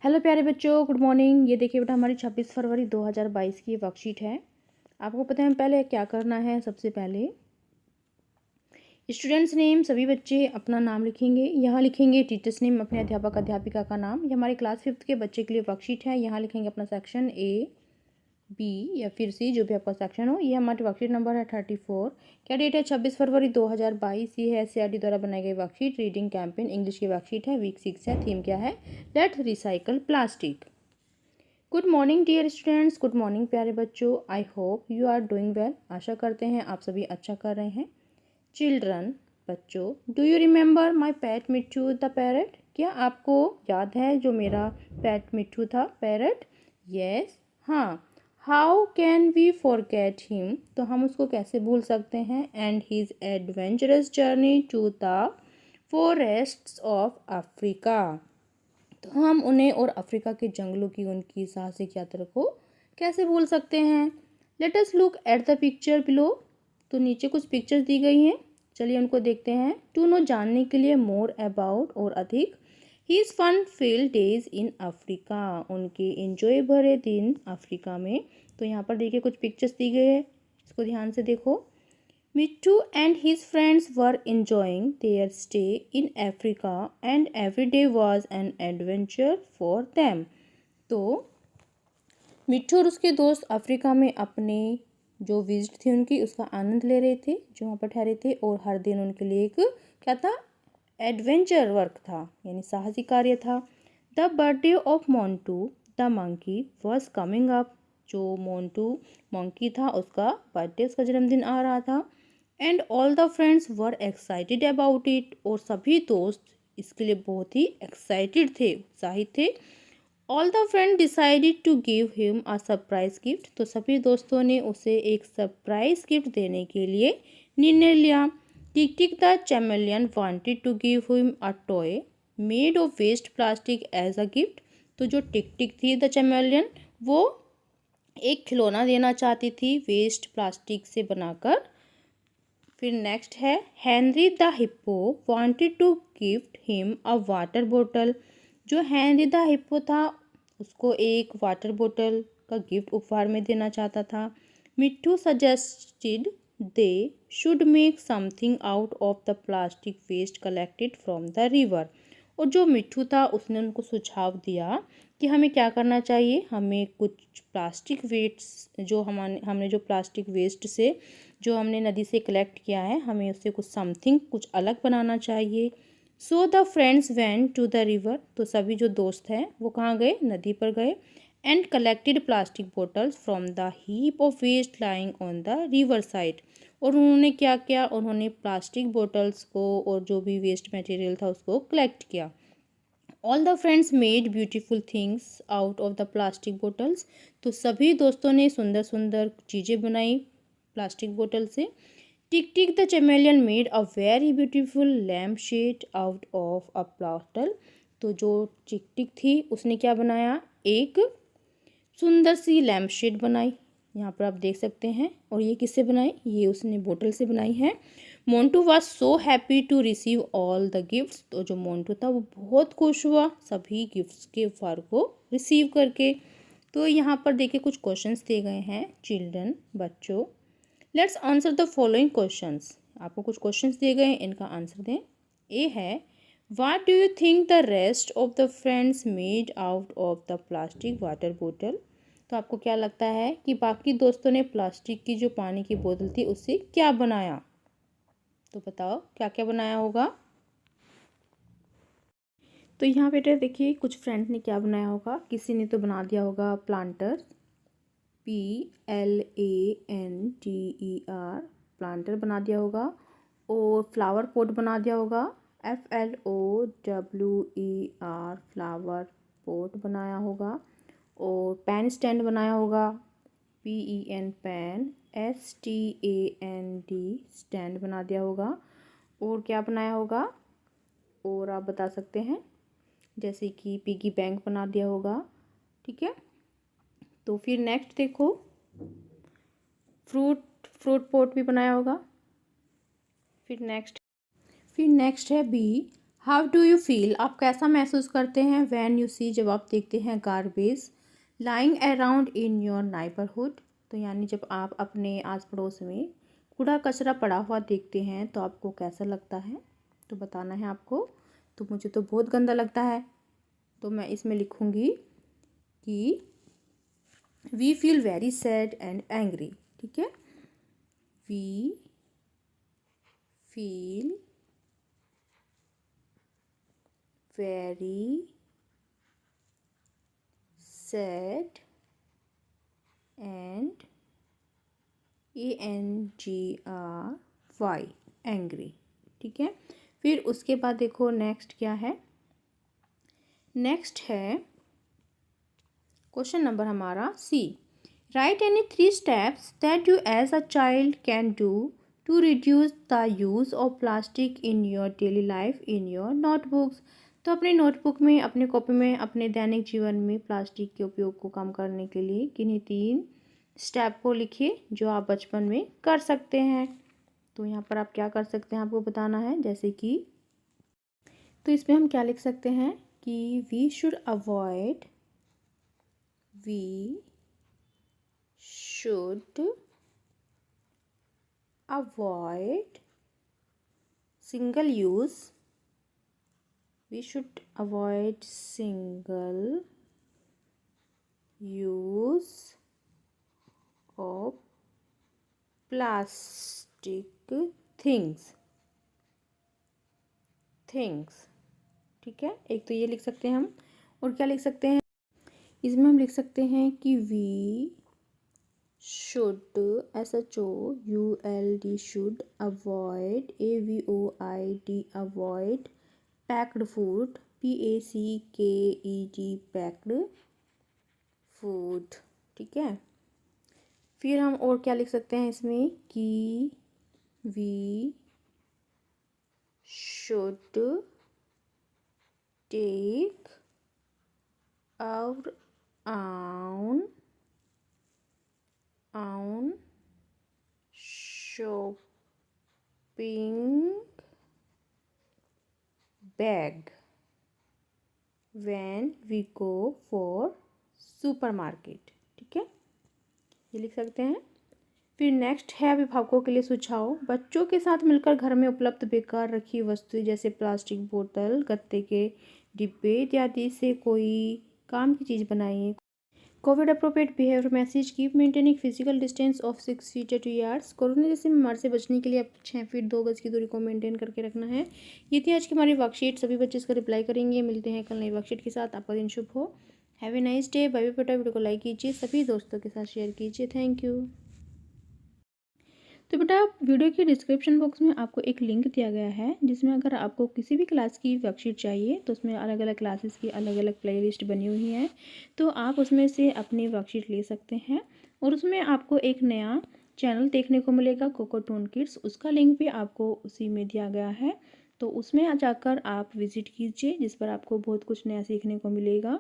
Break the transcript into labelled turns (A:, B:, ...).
A: Hello प्यारे बच्चों, good morning. ये देखिए बेटा, हमारी 26 फरवरी 2022 की ये वर्कशीट है। आपको पता है पहले क्या करना है। सबसे पहले स्टूडेंट्स नेम, सभी बच्चे अपना नाम लिखेंगे। यहाँ लिखेंगे टीचर्स नेम, अपने अध्यापक अध्यापिका का नाम। ये हमारे क्लास 5th के बच्चे के लिए वर्कशीट है। यहाँ लिखेंगे अपना सेक्शन ए, बी या फिर सी, जो भी आपका सेक्शन हो। ये हमारी वर्कशीट नंबर है 34। क्या डेट है? 26 फरवरी 2022। ये है एससीईआरटी द्वारा बनाई गई वर्कशीट। रीडिंग कैंपेन इंग्लिश की वर्कशीट है। वीक 6 है। थीम क्या है? Let's recycle plastic. Good morning dear students, good morning प्यारे बच्चों। I hope you are doing well. आशा करते हैं आप सभी अच्छा कर रहे हैं। चिल्ड्रन, बच्चों, do you remember my pet Mitthu the parrot? क्या आपको याद है जो मेरा पैट मिट्ठू था, पैरट? यस, हाँ। How can we forget him? तो हम उसको कैसे भूल सकते हैं। And his adventurous journey to the forests of Africa. तो हम उन्हें और अफ्रीका के जंगलों की उनकी साहसिक यात्रा को कैसे भूल सकते हैं। Let us look at the picture below. तो नीचे कुछ पिक्चर्स दी गई हैं, चलिए उनको देखते हैं। टू नो, जानने के लिए, मोर अबाउट, और अधिक। His fun field days in Africa, उनके इंजॉय भरे दिन अफ्रीका में। तो यहाँ पर देखिए कुछ पिक्चर्स दी गई है, इसको ध्यान से देखो। Mittu and his friends were enjoying their stay in Africa and every day was an adventure for them. तो मिट्टू और उसके दोस्त अफ्रीका में अपने जो विजिट थी उनकी, उसका आनंद ले रहे थे, जो वहाँ पर ठहरे थे। और हर दिन उनके लिए एक क्या था? एडवेंचर वर्क था, यानी साहसी कार्य था। The birthday of Montu the monkey was coming up. जो मोंटू मंकी था उसका बर्थडे, उसका जन्मदिन आ रहा था। And all the friends were excited about it, और सभी दोस्त इसके लिए बहुत ही एक्साइटेड थे, उत्साहित थे। All the friend decided to give him a surprise gift. तो सभी दोस्तों ने उसे एक सरप्राइज गिफ्ट देने के लिए निर्णय लिया। Tick Tick the chameleon wanted to give him a toy made of waste plastic as a gift. तो जो टिक टिक थी द चैमेलियन, वो एक खिलौना देना चाहती थी वेस्ट प्लास्टिक से बनाकर। फिर नेक्स्ट है Henry the hippo wanted to gift him a water बोतल। जो हेनरी द हिप्पो था उसको एक वाटर बोतल का गिफ्ट उपहार में देना चाहता था। Mittu suggested they should make something out of the plastic waste collected from the river. और जो मिट्टू था उसने उनको सुझाव दिया कि हमें क्या करना चाहिए। हमें कुछ प्लास्टिक वेस्ट, जो हमने जो प्लास्टिक वेस्ट से जो हमने नदी से कलेक्ट किया है, हमें उससे कुछ समथिंग, कुछ अलग बनाना चाहिए। So the friends went to the river. तो सभी जो दोस्त हैं वो कहाँ गए? नदी पर गए। And collected plastic bottles from the heap of waste lying on the river side. और उन्होंने क्या किया? उन्होंने प्लास्टिक बोटल्स को और जो भी वेस्ट मटेरियल था उसको कलेक्ट किया। All the friends made beautiful things out of the plastic bottles. तो सभी दोस्तों ने सुंदर सुंदर चीज़ें बनाई प्लास्टिक बोतल से। Tick Tick the chameleon made a very beautiful lamp shade out of a bottle. तो जो टिक टिक थी उसने क्या बनाया? एक सुंदर सी लैम्प शेड बनाई, यहाँ पर आप देख सकते हैं। और ये किससे बनाई? ये उसने बोतल से बनाई है। Montu was so happy to receive all the gifts. तो जो मोंटू था वो बहुत खुश हुआ सभी गिफ्ट्स के उपहार को रिसीव करके। तो यहाँ पर देखिए कुछ क्वेश्चंस दिए गए हैं। चिल्ड्रन, बच्चों, let's answer the following questions. आपको कुछ क्वेश्चंस दिए गए हैं, इनका आंसर दें। ए है, what do you think the rest of the friends made out of the plastic water बोतल? तो आपको क्या लगता है कि बाकी दोस्तों ने प्लास्टिक की जो पानी की बोतल थी उससे क्या बनाया? तो बताओ क्या क्या बनाया होगा। तो यहाँ बेटा देखिए कुछ फ्रेंड्स ने क्या बनाया होगा। किसी ने तो बना दिया होगा प्लांटर, PLANTER, प्लांटर बना दिया होगा। और फ्लावर पॉट बना दिया होगा, FLOWER, फ्लावर पॉट बनाया होगा। और पेन स्टैंड बनाया होगा, PEN, पेन, STAND, स्टैंड बना दिया होगा। और क्या बनाया होगा? और आप बता सकते हैं, जैसे कि पिगी बैंक बना दिया होगा। ठीक है, तो फिर नेक्स्ट देखो, फ्रूट पॉट भी बनाया होगा। फिर नेक्स्ट है B, how do you feel, आप कैसा महसूस करते हैं। व्हेन यू सी, जब आप देखते हैं garbage lying around in your neighbourhood, तो यानी जब आप अपने आस पड़ोस में कूड़ा कचरा पड़ा हुआ देखते हैं तो आपको कैसा लगता है, तो बताना है आपको। तो मुझे तो बहुत गंदा लगता है, तो मैं इसमें लिखूँगी कि we feel very sad and angry. ठीक है, we feel very sad and ANGRY angry. ठीक है, फिर उसके बाद देखो नेक्स्ट क्या है। नेक्स्ट है क्वेश्चन नंबर हमारा C. Write any 3 steps that you as a child can do to reduce the use of plastic in your daily life in your notebooks. तो अपनी नोटबुक में, अपने कॉपी में, अपने दैनिक जीवन में प्लास्टिक के उपयोग को कम करने के लिए किन्हीं 3 स्टेप को लिखिए जो आप बचपन में कर सकते हैं। तो यहाँ पर आप क्या कर सकते हैं आपको बताना है, जैसे कि तो इसमें हम क्या लिख सकते हैं कि we should avoid single use, we should avoid single use of plastic things। ठीक है, एक तो ये लिख सकते हैं हम। और क्या लिख सकते हैं, इसमें हम लिख सकते हैं कि we should SHOULD should avoid AVOID avoid packed food PACKED packed food. ठीक है, फिर हम और क्या लिख सकते हैं इसमें कि we should take our own shopping bag when we go for supermarket। ठीक है, ये लिख सकते हैं। फिर नेक्स्ट है अभिभावकों के लिए सुझाव। बच्चों के साथ मिलकर घर में उपलब्ध बेकार रखी वस्तुएं जैसे प्लास्टिक बोतल, गत्ते के डिब्बे इत्यादि से कोई काम की चीज़ बनाइए। Covid appropriate behaviour message, keep maintaining physical distance of 6 feet two yards. Corona जैसे बीमारी से बचने के लिए आप 6 फीट 2 गज की दूरी को मेंटेन करके रखना है। ये थी आज की हमारी वर्कशीट, सभी बच्चे इसका रिप्लाई करेंगे। मिलते हैं कल नई वर्कशीट के साथ। आपका दिन शुभ हो। Have a nice day. Bye bye बेटा। वीडियो को लाइक कीजिए, सभी दोस्तों के साथ शेयर कीजिए। Thank you. तो बेटा वीडियो के डिस्क्रिप्शन बॉक्स में आपको एक लिंक दिया गया है जिसमें अगर आपको किसी भी क्लास की वर्कशीट चाहिए तो उसमें अलग अलग क्लासेस की अलग अलग प्लेलिस्ट बनी हुई है, तो आप उसमें से अपनी वर्कशीट ले सकते हैं। और उसमें आपको एक नया चैनल देखने को मिलेगा कोकोटोन किड्स, उसका लिंक भी आपको उसी में दिया गया है। तो उसमें जाकर आप विजिट कीजिए जिस पर आपको बहुत कुछ नया सीखने को मिलेगा।